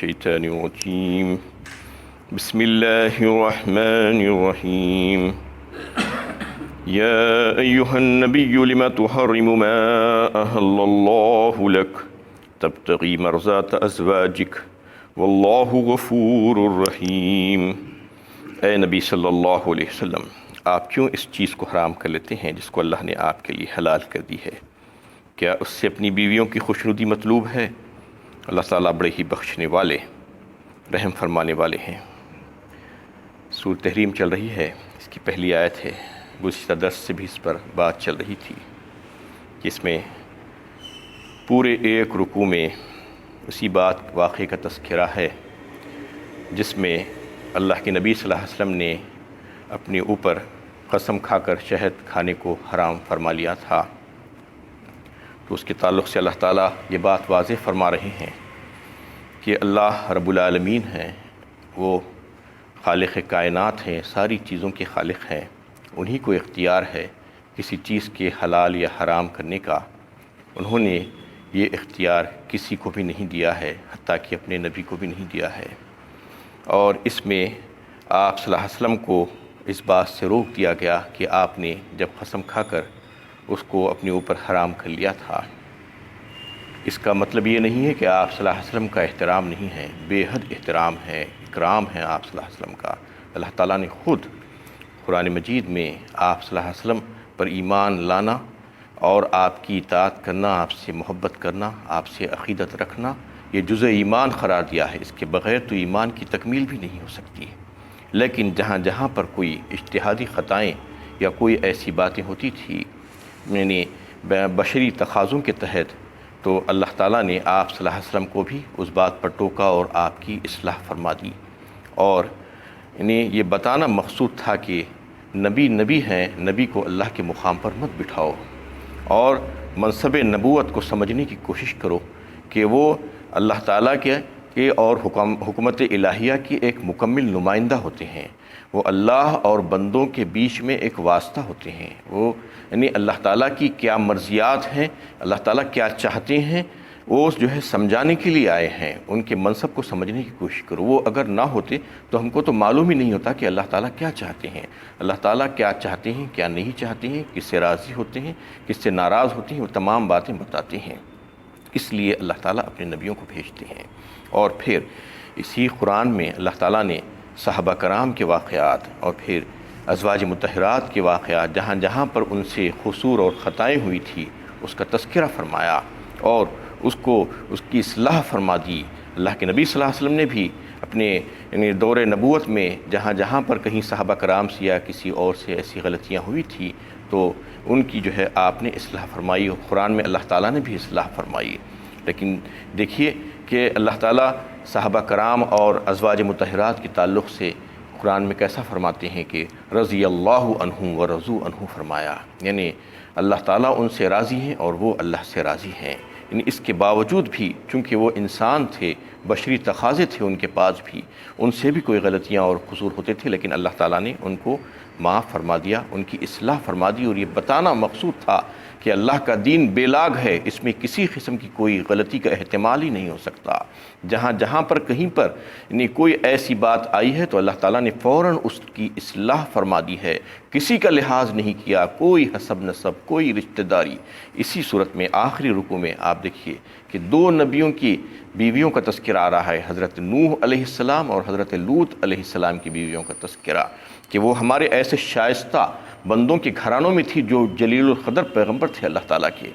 الشيطان الرجيم بسم الله الرحمن الرحيم يا أيها النبي لم تحرم ما أحل الله لك تبتغي مرضات أزواجك والله غفور رحيم۔ اے نبی صلی اللہ علیہ وسلم، آپ کیوں اس چیز کو حرام کر لیتے ہیں جس کو اللہ نے آپ کے لیے حلال کر دی ہے؟ کیا اس سے اپنی بیویوں کی خوشنودی مطلوب ہے؟ اللہ تعالیٰ بڑے ہی بخشنے والے، رحم فرمانے والے ہیں۔ سورۃ تحریم چل رہی ہے، اس کی پہلی آیت ہے۔ گزشتہ درس سے بھی اس پر بات چل رہی تھی کہ اس میں پورے ایک رکوع میں اسی بات واقعے کا تذکرہ ہے جس میں اللہ کے نبی صلی اللہ علیہ وسلم نے اپنے اوپر قسم کھا کر شہد کھانے کو حرام فرما لیا تھا۔ تو اس کے تعلق سے اللہ تعالیٰ یہ بات واضح فرما رہے ہیں کہ اللہ رب العالمین ہیں، وہ خالق کائنات ہیں، ساری چیزوں کے خالق ہیں، انہی کو اختیار ہے کسی چیز کے حلال یا حرام کرنے کا۔ انہوں نے یہ اختیار کسی کو بھی نہیں دیا ہے، حتیٰ کہ اپنے نبی کو بھی نہیں دیا ہے۔ اور اس میں آپ صلی اللہ علیہ وسلم کو اس بات سے روک دیا گیا کہ آپ نے جب قسم کھا کر اس کو اپنے اوپر حرام کر لیا تھا، اس کا مطلب یہ نہیں ہے کہ آپ صلی اللہ علیہ وسلم کا احترام نہیں ہے، بے حد احترام ہے، اکرام ہے آپ صلی اللہ علیہ وسلم کا۔ اللہ تعالیٰ نے خود قرآن مجید میں آپ صلی اللہ علیہ وسلم پر ایمان لانا اور آپ کی اطاعت کرنا، آپ سے محبت کرنا، آپ سے عقیدت رکھنا، یہ جزء ایمان قرار دیا ہے۔ اس کے بغیر تو ایمان کی تکمیل بھی نہیں ہو سکتی۔ لیکن جہاں جہاں پر کوئی اجتہادی خطائیں یا کوئی ایسی باتیں ہوتی تھی یعنی بشری تقاضوں کے تحت، تو اللہ تعالیٰ نے آپ صلی اللہ علیہ وسلم کو بھی اس بات پر ٹوکا اور آپ کی اصلاح فرما دی۔ اور یعنی یہ بتانا مقصود تھا کہ نبی ہیں، نبی کو اللہ کے مقام پر مت بٹھاؤ، اور منصب نبوت کو سمجھنے کی کوشش کرو کہ وہ اللہ تعالیٰ کے اور حکومت الہیہ کی ایک مکمل نمائندہ ہوتے ہیں۔ وہ اللہ اور بندوں کے بیچ میں ایک واسطہ ہوتے ہیں۔ وہ یعنی اللہ تعالیٰ کی کیا مرضیات ہیں، اللہ تعالیٰ کیا چاہتے ہیں، وہ جو ہے سمجھانے کے لیے آئے ہیں۔ ان کے منصب کو سمجھنے کی کوشش کرو۔ وہ اگر نہ ہوتے تو ہم کو تو معلوم ہی نہیں ہوتا کہ اللہ تعالیٰ کیا چاہتے ہیں، اللہ تعالیٰ کیا چاہتے ہیں، کیا نہیں چاہتے ہیں، کس سے راضی ہوتے ہیں، کس سے ناراض ہوتے ہیں، وہ تمام باتیں بتاتے ہیں۔ اس لیے اللہ تعالیٰ اپنے نبیوں کو بھیجتے ہیں۔ اور پھر اسی قرآن میں اللہ تعالیٰ نے صحابہ کرام کے واقعات اور پھر ازواج مطہرات کے واقعات، جہاں جہاں پر ان سے قصور اور خطائیں ہوئی تھی، اس کا تذکرہ فرمایا اور اس کی اصلاح فرما دی۔ اللہ کے نبی صلی اللہ علیہ وسلم نے بھی اپنے یعنی دور نبوت میں جہاں جہاں پر کہیں صحابہ کرام سے یا کسی اور سے ایسی غلطیاں ہوئی تھی تو ان کی جو ہے آپ نے اصلاح فرمائی، اور قرآن میں اللہ تعالیٰ نے بھی اصلاح فرمائی۔ لیکن دیکھیے کہ اللہ تعالیٰ صحابہ کرام اور ازواج مطہرات کے تعلق سے قرآن میں کیسا فرماتے ہیں کہ رضی اللہ عنہم ورضوا عنہ فرمایا، یعنی اللہ تعالیٰ ان سے راضی ہیں اور وہ اللہ سے راضی ہیں۔ یعنی اس کے باوجود بھی چونکہ وہ انسان تھے، بشری تقاضے تھے ان کے پاس بھی، ان سے بھی کوئی غلطیاں اور قصور ہوتے تھے، لیکن اللہ تعالیٰ نے ان کو معاف فرما دیا، ان کی اصلاح فرما دی۔ اور یہ بتانا مقصود تھا کہ اللہ کا دین بے لاگ ہے، اس میں کسی قسم کی کوئی غلطی کا احتمال ہی نہیں ہو سکتا۔ جہاں جہاں پر کہیں پر یعنی کوئی ایسی بات آئی ہے تو اللہ تعالیٰ نے فوراً اس کی اصلاح فرما دی ہے، کسی کا لحاظ نہیں کیا، کوئی حسب نسب، کوئی رشتہ داری۔ اسی صورت میں آخری رکوع میں آپ دیکھیے کہ دو نبیوں کی بیویوں کا تذکرہ آ رہا ہے، حضرت نوح علیہ السلام اور حضرت لوط علیہ السلام کی بیویوں کا تذکرہ، کہ وہ ہمارے ایسے شائستہ بندوں کے گھرانوں میں تھی جو جلیل القدر پیغمبر تھے اللہ تعالیٰ کے،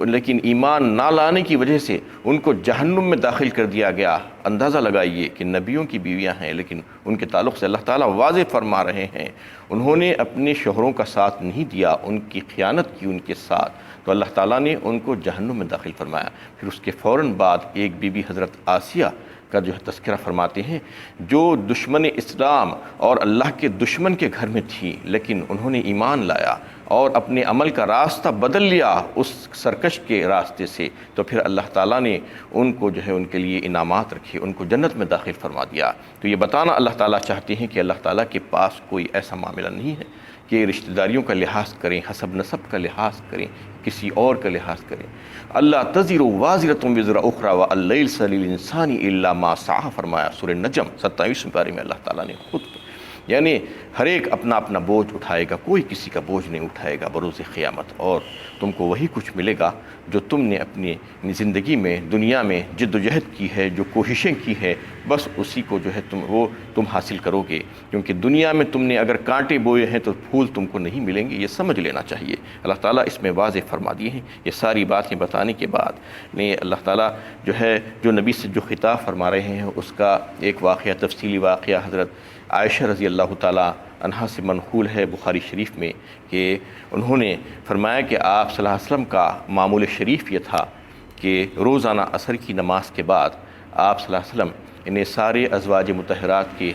لیکن ایمان نہ لانے کی وجہ سے ان کو جہنم میں داخل کر دیا گیا۔ اندازہ لگائیے کہ نبیوں کی بیویاں ہیں، لیکن ان کے تعلق سے اللہ تعالیٰ واضح فرما رہے ہیں انہوں نے اپنے شوہروں کا ساتھ نہیں دیا، ان کی خیانت کی ان کے ساتھ، تو اللہ تعالیٰ نے ان کو جہنم میں داخل فرمایا۔ پھر اس کے فوراً بعد ایک بی بی حضرت آسیہ کا جو ہے تذکرہ فرماتے ہیں، جو دشمن اسلام اور اللہ کے دشمن کے گھر میں تھی، لیکن انہوں نے ایمان لایا اور اپنے عمل کا راستہ بدل لیا اس سرکش کے راستے سے، تو پھر اللہ تعالیٰ نے ان کو جو ہے ان کے لیے انعامات رکھے، ان کو جنت میں داخل فرما دیا۔ تو یہ بتانا اللہ تعالیٰ چاہتے ہیں کہ اللہ تعالیٰ کے پاس کوئی ایسا معاملہ نہیں ہے کہ رشتہ داریوں کا لحاظ کریں، حسب نسب کا لحاظ کریں، کسی اور کا لحاظ کریں۔ اللہ تزر وازرۃ وزر اخری وان لیس للانسان الا ما سعی، فرمایا سورہ نجم 27ویں پارے میں اللہ تعالیٰ نے خود، یعنی ہر ایک اپنا اپنا بوجھ اٹھائے گا، کوئی کسی کا بوجھ نہیں اٹھائے گا بروز قیامت، اور تم کو وہی کچھ ملے گا جو تم نے اپنی زندگی میں دنیا میں جد و جہد کی ہے، جو کوششیں کی ہے، بس اسی کو جو ہے تم حاصل کرو گے، کیونکہ دنیا میں تم نے اگر کانٹے بوئے ہیں تو پھول تم کو نہیں ملیں گے، یہ سمجھ لینا چاہیے۔ اللہ تعالیٰ اس میں واضح فرما دیے ہیں۔ یہ ساری باتیں بتانے کے بعد نے اللہ تعالیٰ جو نبی سے جو خطاب فرما رہے ہیں اس کا ایک واقعہ، تفصیلی واقعہ حضرت عائشہ رضی اللہ تعالیٰ عنہا سے منقول ہے بخاری شریف میں، کہ انہوں نے فرمایا کہ آپ صلی اللہ علیہ وسلم کا معمول شریف یہ تھا کہ روزانہ عصر کی نماز کے بعد آپ صلی اللہ علیہ وسلم انہیں سارے ازواج مطہرات کے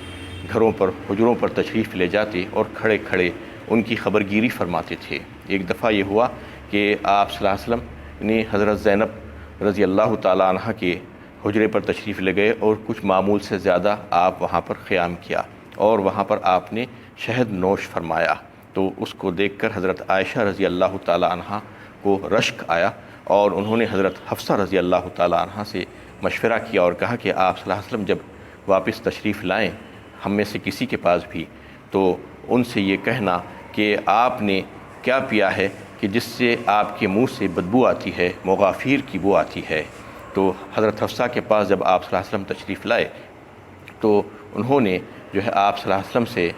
گھروں پر، حجروں پر تشریف لے جاتے اور کھڑے کھڑے ان کی خبرگیری فرماتے تھے۔ ایک دفعہ یہ ہوا کہ آپ صلی اللہ علیہ وسلم نے حضرت زینب رضی اللہ تعالیٰ عنہ کے حجرے پر تشریف لے گئے اور کچھ معمول سے زیادہ آپ وہاں پر قیام کیا، اور وہاں پر آپ نے شہد نوش فرمایا، تو اس کو دیکھ کر حضرت عائشہ رضی اللہ تعالیٰ عنہ کو رشک آیا، اور انہوں نے حضرت حفصہ رضی اللہ تعالیٰ عنہ سے مشورہ کیا اور کہا کہ آپ صلی اللہ علیہ وسلم جب واپس تشریف لائیں ہم میں سے کسی کے پاس بھی، تو ان سے یہ کہنا کہ آپ نے کیا پیا ہے کہ جس سے آپ کے منہ سے بدبو آتی ہے، مغافیر کی بو آتی ہے۔ تو حضرت حفصہ کے پاس جب آپ صلی اللہ علیہ وسلم تشریف لائے تو انہوں نے جو ہے آپ صلی اللہ علیہ وسلم سے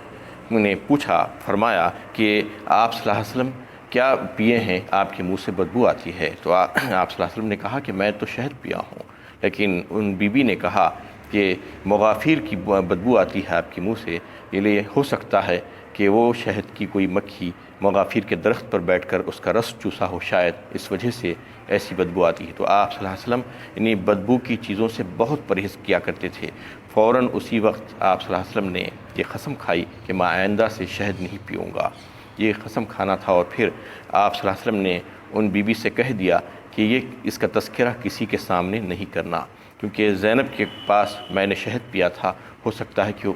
نے پوچھا، فرمایا کہ آپ صلی اللہ علیہ وسلم کیا پیے ہیں، آپ کے منہ سے بدبو آتی ہے؟ تو آپ صلی اللہ علیہ وسلم نے کہا کہ میں تو شہد پیا ہوں، لیکن ان بی بی نے کہا کہ مغافیر کی بدبو آتی ہے آپ کے منہ سے، یہ لیے ہو سکتا ہے کہ وہ شہد کی کوئی مکھی مغافیر کے درخت پر بیٹھ کر اس کا رس چوسا ہو، شاید اس وجہ سے ایسی بدبو آتی ہے۔ تو آپ صلی اللہ علیہ وسلم انہیں بدبو کی چیزوں سے بہت پرہیز کیا کرتے تھے۔ فوراً اسی وقت آپ صلی اللہ علیہ وسلم نے یہ قسم کھائی کہ میں آئندہ سے شہد نہیں پیوں گا، یہ قسم کھانا تھا، اور پھر آپ صلی اللہ علیہ وسلم نے ان بی بی سے کہہ دیا کہ اس کا تذکرہ کسی کے سامنے نہیں کرنا، کیونکہ زینب کے پاس میں نے شہد پیا تھا، ہو سکتا ہے کہ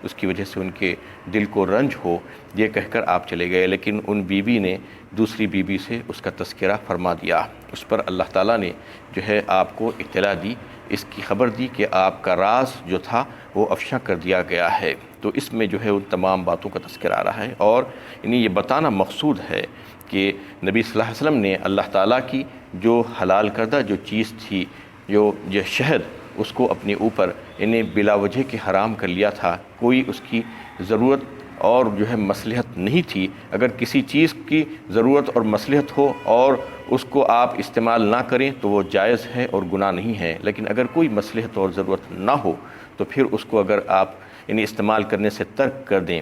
اس کی وجہ سے ان کے دل کو رنج ہو، یہ کہہ کر آپ چلے گئے، لیکن ان بی بی نے دوسری بی بی سے اس کا تذکرہ فرما دیا۔ اس پر اللہ تعالیٰ نے جو ہے آپ کو اطلاع دی، اس کی خبر دی کہ آپ کا راز جو تھا وہ افشاں کر دیا گیا ہے۔ تو اس میں جو ہے ان تمام باتوں کا تذکرہ آ رہا ہے، اور انہیں یہ بتانا مقصود ہے کہ نبی صلی اللہ علیہ وسلم نے اللہ تعالیٰ کی جو حلال کردہ جو چیز تھی، جو شہد، اس کو اپنے اوپر انہیں بلا وجہ کے حرام کر لیا تھا، کوئی اس کی ضرورت اور جو ہے مصلحت نہیں تھی۔ اگر کسی چیز کی ضرورت اور مصلحت ہو اور اس کو آپ استعمال نہ کریں تو وہ جائز ہے اور گناہ نہیں ہے، لیکن اگر کوئی مصلحت اور ضرورت نہ ہو تو پھر اس کو اگر آپ انہیں استعمال کرنے سے ترک کر دیں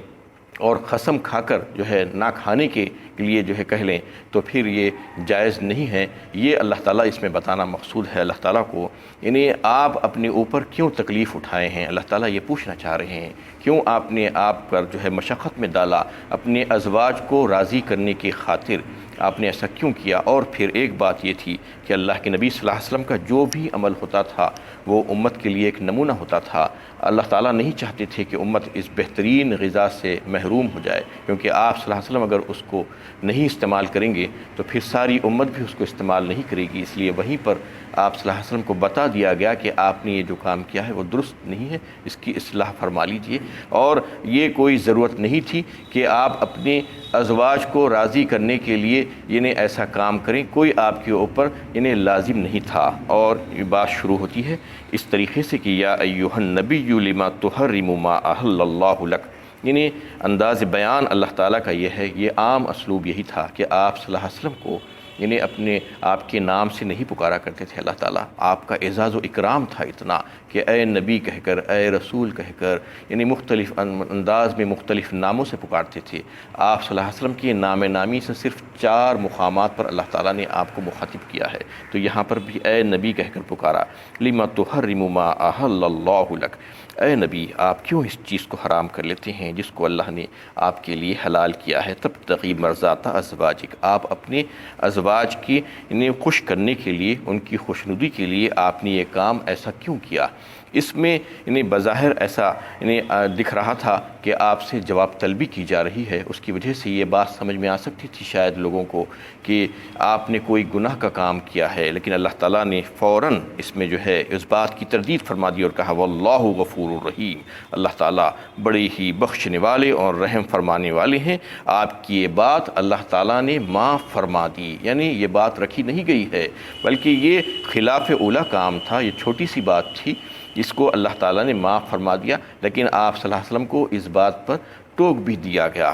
اور قسم کھا کر جو ہے نہ کھانے کے لیے جو ہے کہہ لیں تو پھر یہ جائز نہیں ہے۔ یہ اللہ تعالیٰ اس میں بتانا مقصود ہے اللہ تعالیٰ کو، انہیں آپ اپنے اوپر کیوں تکلیف اٹھائے ہیں، اللہ تعالیٰ یہ پوچھنا چاہ رہے ہیں، کیوں آپ نے آپ پر جو ہے مشقت میں ڈالا، اپنے ازواج کو راضی کرنے کی خاطر آپ نے ایسا کیوں کیا؟ اور پھر ایک بات یہ تھی کہ اللہ کے نبی صلی اللہ علیہ وسلم کا جو بھی عمل ہوتا تھا وہ امت کے لیے ایک نمونہ ہوتا تھا۔ اللہ تعالیٰ نہیں چاہتے تھے کہ امت اس بہترین غذا سے محروم ہو جائے، کیونکہ آپ صلی اللہ علیہ وسلم اگر اس کو نہیں استعمال کریں گے تو پھر ساری امت بھی اس کو استعمال نہیں کرے گی، اس لیے وہیں پر آپ صلی اللہ علیہ وسلم کو بتا دیا گیا کہ آپ نے یہ جو کام کیا ہے وہ درست نہیں ہے، اس کی اصلاح فرما لیجئے۔ اور یہ کوئی ضرورت نہیں تھی کہ آپ اپنے ازواج کو راضی کرنے کے لیے انہیں ایسا کام کریں، کوئی آپ کے اوپر انہیں لازم نہیں تھا۔ اور یہ بات شروع ہوتی ہے اس طریقے سے کہ یا ایھا النبی لما تحرم ما احل اللہ لک، یعنی انداز بیان اللہ تعالیٰ کا یہ ہے، یہ عام اسلوب یہی تھا کہ آپ صلی اللہ علیہ وسلم کو یعنی آپ کے نام سے نہیں پکارا کرتے تھے اللہ تعالیٰ، آپ کا اعزاز و اکرام تھا اتنا کہ اے نبی کہہ کر، اے رسول کہہ کر، یعنی مختلف انداز میں مختلف ناموں سے پکارتے تھے۔ آپ صلی اللہ علیہ وسلم کی نام نامی سے صرف 4 مقامات پر اللہ تعالیٰ نے آپ کو مخاطب کیا ہے، تو یہاں پر بھی اے نبی کہہ کر پکارا، لما تحرم ما احل اللہ لک، اے نبی آپ کیوں اس چیز کو حرام کر لیتے ہیں جس کو اللہ نے آپ کے لیے حلال کیا ہے؟ تبتغی مرضات ازواجک، آپ اپنے ازواج کی انہیں خوش کرنے کے لیے، ان کی خوشنودی کے لیے آپ نے یہ کام ایسا کیوں کیا؟ اس میں انہیں بظاہر ایسا انہیں دکھ رہا تھا کہ آپ سے جواب طلبی کی جا رہی ہے، اس کی وجہ سے یہ بات سمجھ میں آ سکتی تھی شاید لوگوں کو کہ آپ نے کوئی گناہ کا کام کیا ہے، لیکن اللہ تعالیٰ نے فوراً اس میں جو ہے اس بات کی تردید فرما دی اور کہا واللہ غفور الرحیم، اللہ تعالیٰ بڑے ہی بخشنے والے اور رحم فرمانے والے ہیں، آپ کی یہ بات اللہ تعالیٰ نے معاف فرما دی، یعنی یہ بات رکھی نہیں گئی ہے بلکہ یہ خلاف اولیٰ کام تھا، یہ چھوٹی سی بات تھی جس کو اللہ تعالیٰ نے معاف فرما دیا، لیکن آپ صلی اللہ علیہ وسلم کو اس بات پر ٹوک بھی دیا گیا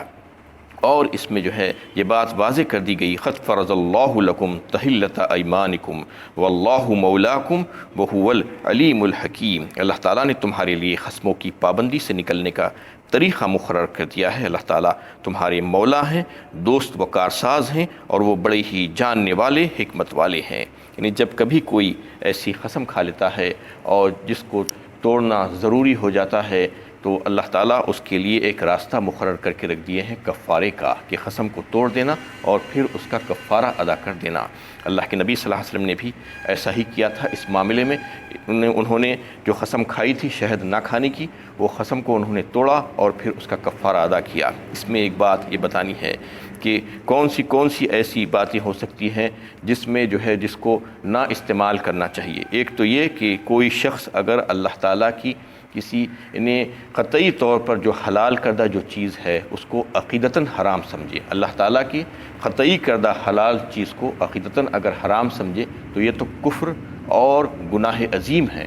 اور اس میں جو ہے یہ بات واضح کر دی گئی قد فرض اللہ لکم تحلۃ ایمانکم واللہ مولاکم وہو العلیم الحکیم، اللہ تعالیٰ نے تمہارے لیے قسموں کی پابندی سے نکلنے کا طریقہ مقرر کر دیا ہے، اللہ تعالیٰ تمہارے مولا ہیں، دوست و کارساز ہیں اور وہ بڑے ہی جاننے والے حکمت والے ہیں۔ یعنی جب کبھی کوئی ایسی قسم کھا لیتا ہے اور جس کو توڑنا ضروری ہو جاتا ہے تو اللہ تعالیٰ اس کے لیے ایک راستہ مقرر کر کے رکھ دیے ہیں کفارے کا، کہ قسم کو توڑ دینا اور پھر اس کا کفارہ ادا کر دینا۔ اللہ کے نبی صلی اللہ علیہ وسلم نے بھی ایسا ہی کیا تھا اس معاملے میں، انہوں نے جو قسم کھائی تھی شہد نہ کھانے کی، وہ قسم کو انہوں نے توڑا اور پھر اس کا کفارہ ادا کیا۔ اس میں ایک بات یہ بتانی ہے کہ کون سی ایسی باتیں ہو سکتی ہیں جس میں جو ہے جس کو نہ استعمال کرنا چاہیے۔ ایک تو یہ کہ کوئی شخص اگر اللہ تعالیٰ کی کسی انہیں قطعی طور پر جو حلال کردہ جو چیز ہے اس کو عقیدتاً حرام سمجھے، اللہ تعالیٰ کی قطعی کردہ حلال چیز کو عقیدتاً اگر حرام سمجھے تو یہ تو کفر اور گناہ عظیم ہے۔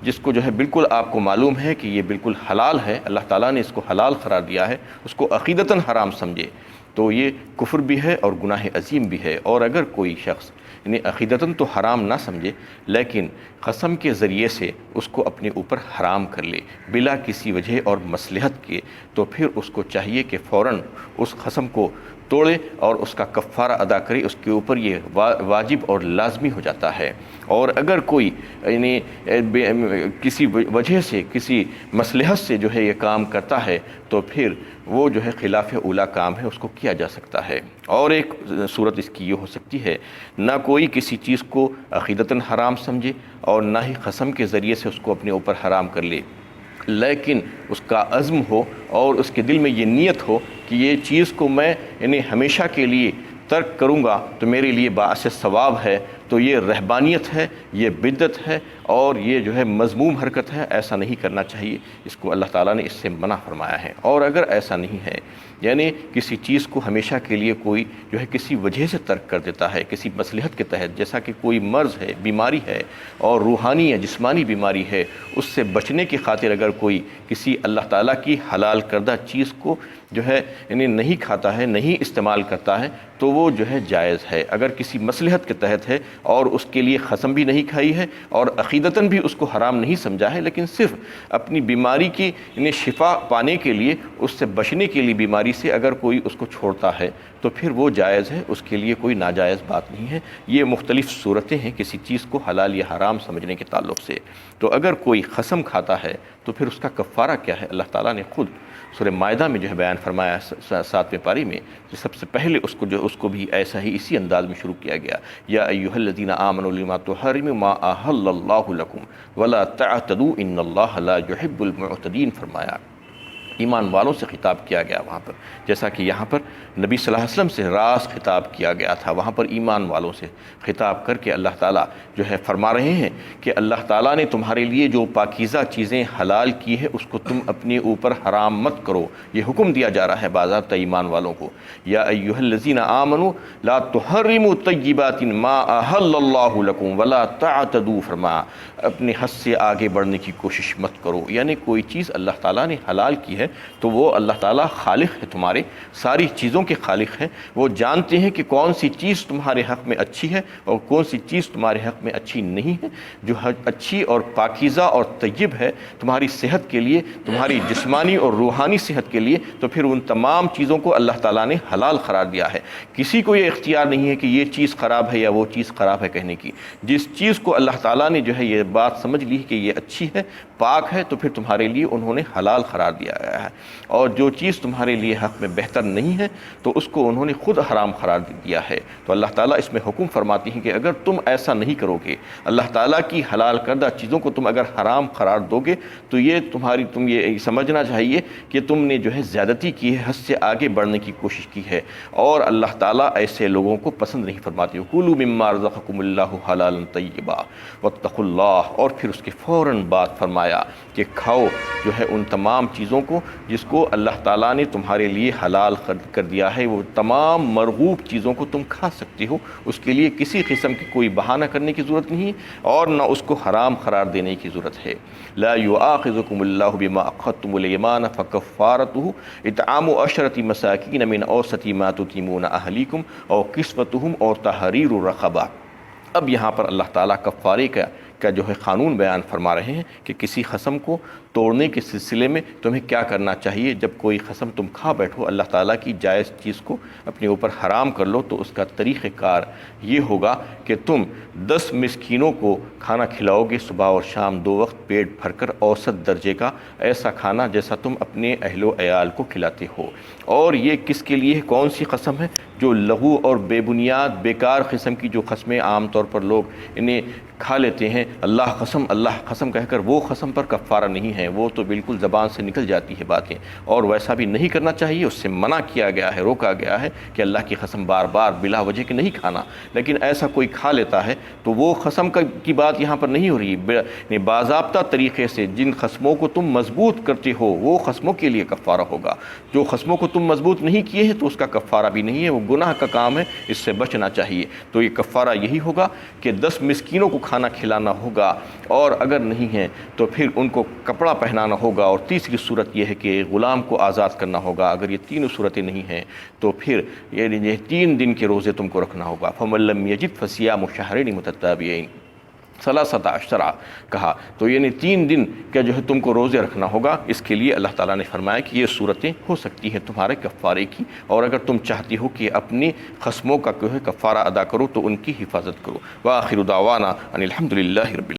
جس کو جو ہے بالکل آپ کو معلوم ہے کہ یہ بالکل حلال ہے، اللہ تعالیٰ نے اس کو حلال قرار دیا ہے، اس کو عقیدتاً حرام سمجھے تو یہ کفر بھی ہے اور گناہ عظیم بھی ہے۔ اور اگر کوئی شخص یعنی عقیدتاً تو حرام نہ سمجھے لیکن قسم کے ذریعے سے اس کو اپنے اوپر حرام کر لے بلا کسی وجہ اور مصلحت کے، تو پھر اس کو چاہیے کہ فوراً اس قسم کو توڑے اور اس کا کفارہ ادا کرے، اس کے اوپر یہ واجب اور لازمی ہو جاتا ہے۔ اور اگر کوئی یعنی کسی وجہ سے کسی مصلحت سے جو ہے یہ کام کرتا ہے تو پھر وہ جو ہے خلاف اولیٰ کام ہے، اس کو کیا جا سکتا ہے۔ اور ایک صورت اس کی یہ ہو سکتی ہے نہ کوئی کسی چیز کو عقیدتاً حرام سمجھے اور نہ ہی قسم کے ذریعے سے اس کو اپنے اوپر حرام کر لے، لیکن اس کا عزم ہو اور اس کے دل میں یہ نیت ہو کہ یہ چیز کو میں یعنی ہمیشہ کے لیے ترک کروں گا تو میرے لیے باعث ثواب ہے، تو یہ رہبانیت ہے، یہ بدعت ہے اور یہ جو ہے مذموم حرکت ہے، ایسا نہیں کرنا چاہیے، اس کو اللہ تعالیٰ نے اس سے منع فرمایا ہے۔ اور اگر ایسا نہیں ہے یعنی کسی چیز کو ہمیشہ کے لیے کوئی جو ہے کسی وجہ سے ترک کر دیتا ہے، کسی مصلحت کے تحت، جیسا کہ کوئی مرض ہے، بیماری ہے اور روحانی یا جسمانی بیماری ہے، اس سے بچنے کی خاطر اگر کوئی کسی اللہ تعالیٰ کی حلال کردہ چیز کو جو ہے یعنی نہیں کھاتا ہے، نہیں استعمال کرتا ہے تو وہ جو ہے جائز ہے۔ اگر کسی مصلحت کے تحت ہے اور اس کے لیے قسم بھی نہیں کھائی ہے اور عقیدتاً بھی اس کو حرام نہیں سمجھا ہے، لیکن صرف اپنی بیماری کی یعنی شفا پانے کے لیے، اس سے بچنے کے لیے بیماری سے اگر کوئی اس کو چھوڑتا ہے تو پھر وہ جائز ہے، اس کے لیے کوئی ناجائز بات نہیں ہے۔ یہ مختلف صورتیں ہیں کسی چیز کو حلال یا حرام سمجھنے کے تعلق سے۔ تو اگر کوئی قسم کھاتا ہے تو پھر اس کا کفارہ کیا ہے؟ اللہ تعالیٰ نے خود سورہ مائدہ میں جو ہے بیان فرمایا 7ویں پاری میں، کہ سب سے پہلے اس کو بھی ایسا ہی اسی انداز میں شروع کیا گیا، یا ایھا الذین آمنوا لما تحرموا ما احل اللہ لکم ولا تعتدوا ان اللہ لا يحب المعتدین فرمایا۔ ایمان والوں سے خطاب کیا گیا وہاں پر، جیسا کہ یہاں پر نبی صلی اللہ علیہ وسلم سے راست خطاب کیا گیا تھا، وہاں پر ایمان والوں سے خطاب کر کے اللہ تعالیٰ جو ہے فرما رہے ہیں کہ اللہ تعالیٰ نے تمہارے لیے جو پاکیزہ چیزیں حلال کی ہے اس کو تم اپنے اوپر حرام مت کرو، یہ حکم دیا جا رہا ہے باضابطہ ایمان والوں کو۔ یا ایھا الذین آمنوا لا تحرموا طیبات ما احل اللہ لکم ولا تعتدوا فرمایا، اپنے حد سے آگے بڑھنے کی کوشش مت کرو، یعنی کوئی چیز اللہ تعالیٰ نے حلال کی ہے تو وہ اللہ تعالیٰ خالق ہے، تمہارے ساری چیزوں کے خالق ہیں، وہ جانتے ہیں کہ کون سی چیز تمہارے حق میں اچھی ہے اور کون سی چیز تمہارے حق میں اچھی نہیں ہے۔ جو اچھی اور پاکیزہ اور طیب ہے تمہاری صحت کے لیے، تمہاری جسمانی اور روحانی صحت کے لیے، تو پھر ان تمام چیزوں کو اللہ تعالیٰ نے حلال قرار دیا ہے۔ کسی کو یہ اختیار نہیں ہے کہ یہ چیز خراب ہے یا وہ چیز خراب ہے کہنے کی۔ جس چیز کو اللہ تعالیٰ نے جو ہے یہ بات سمجھ لی کہ یہ اچھی ہے، پاک ہے، تو پھر تمہارے لیے انہوں نے حلال قرار دیا ہے۔ فرمایا ہے، اور جو چیز تمہارے لیے حق میں بہتر نہیں ہے تو اس کو انہوں نے خود حرام قرار دیا ہے۔ تو اللہ تعالیٰ اس میں حکم فرماتی ہیں کہ اگر تم ایسا نہیں کرو گے، اللہ تعالیٰ کی حلال کردہ چیزوں کو تم اگر حرام قرار دو گے تو تم یہ سمجھنا چاہیے کہ تم نے جو ہے زیادتی کی ہے، حد سے آگے بڑھنے کی کوشش کی ہے، اور اللہ تعالیٰ ایسے لوگوں کو پسند نہیں فرماتی۔ کُلُوا مِمَّا رَزَقَكُمُ اللَّهُ حَلَالًا طَيِّبًا وَاتَّقُوا اللَّهَ، اور پھر اس کے فوراً بعد فرمایا کہ کھاؤ جو ہے ان تمام چیزوں کو جس کو اللہ تعالیٰ نے تمہارے لیے حلال کر دیا ہے، وہ تمام مرغوب چیزوں کو تم کھا سکتے ہو، اس کے لیے کسی قسم کی کوئی بہانہ کرنے کی ضرورت نہیں اور نہ اس کو حرام قرار دینے کی ضرورت ہے۔ لا يؤاخذكم الله بما عقدتم الايمان فكفارته اطعام 10 مساكين من اوسط ما تطعمون اهليكم او كسوتهم او تحرير رقبة۔ اب یہاں پر اللہ تعالیٰ کفارے کا جو ہے قانون بیان فرما رہے ہیں کہ کسی قسم کو توڑنے کے سلسلے میں تمہیں کیا کرنا چاہیے۔ جب کوئی قسم تم کھا بیٹھو، اللہ تعالیٰ کی جائز چیز کو اپنے اوپر حرام کر لو، تو اس کا طریقہ کار یہ ہوگا کہ تم 10 مسکینوں کو کھانا کھلاؤ گے صبح اور شام 2 وقت پیٹ بھر کر، اوسط درجے کا ایسا کھانا جیسا تم اپنے اہل و عیال کو کھلاتے ہو۔ اور یہ کس کے لیے کون سی قسم ہے؟ جو لغو اور بے بنیاد بیکار قسم کی جو قسمیں عام طور پر لوگ انہیں کھا لیتے ہیں، اللہ قسم کہہ کر، وہ قسم پر کفارہ نہیں ہے، وہ تو بالکل زبان سے نکل جاتی ہے باتیں، اور ویسا بھی نہیں کرنا چاہیے، اس سے منع کیا گیا ہے، روکا گیا ہے کہ اللہ کی قسم بار بار بلا وجہ کے نہیں کھانا۔ لیکن ایسا کوئی کھا لیتا ہے تو وہ قسم کی بات یہاں پر نہیں ہو رہی، باضابطہ طریقے سے جن قسموں کو تم مضبوط کرتے ہو وہ قسموں کے لیے کفارہ ہوگا۔ جو قسموں کو تم مضبوط نہیں کیے ہیں تو اس کا کفارہ بھی نہیں ہے، وہ گناہ کا کام ہے، اس سے بچنا چاہیے۔ تو یہ کفارہ یہی ہوگا کہ 10 مسکینوں کو کھانا کھلانا ہوگا، اور اگر نہیں ہے تو پھر ان کو کپڑا پہنانا ہوگا، اور تیسری صورت یہ ہے کہ غلام کو آزاد کرنا ہوگا۔ اگر یہ تینوں صورتیں نہیں ہیں تو پھر یہ 3 دن کے روزے تم کو رکھنا ہوگا۔ فَمَن لَّمْ يَجِدْ فَصِيَامُ شَهْرَيْنِ مُتَتَابِعَيْنِ 13 کہا، تو یعنی 3 دن کا جو ہے تم کو روزے رکھنا ہوگا۔ اس کے لیے اللہ تعالیٰ نے فرمایا کہ یہ صورتیں ہو سکتی ہیں تمہارے کفارے کی، اور اگر تم چاہتی ہو کہ اپنی قسموں کا جو ہے کفارہ ادا کرو تو ان کی حفاظت کرو۔ وآخر دعوانا ان الحمد للہ رب العالمین۔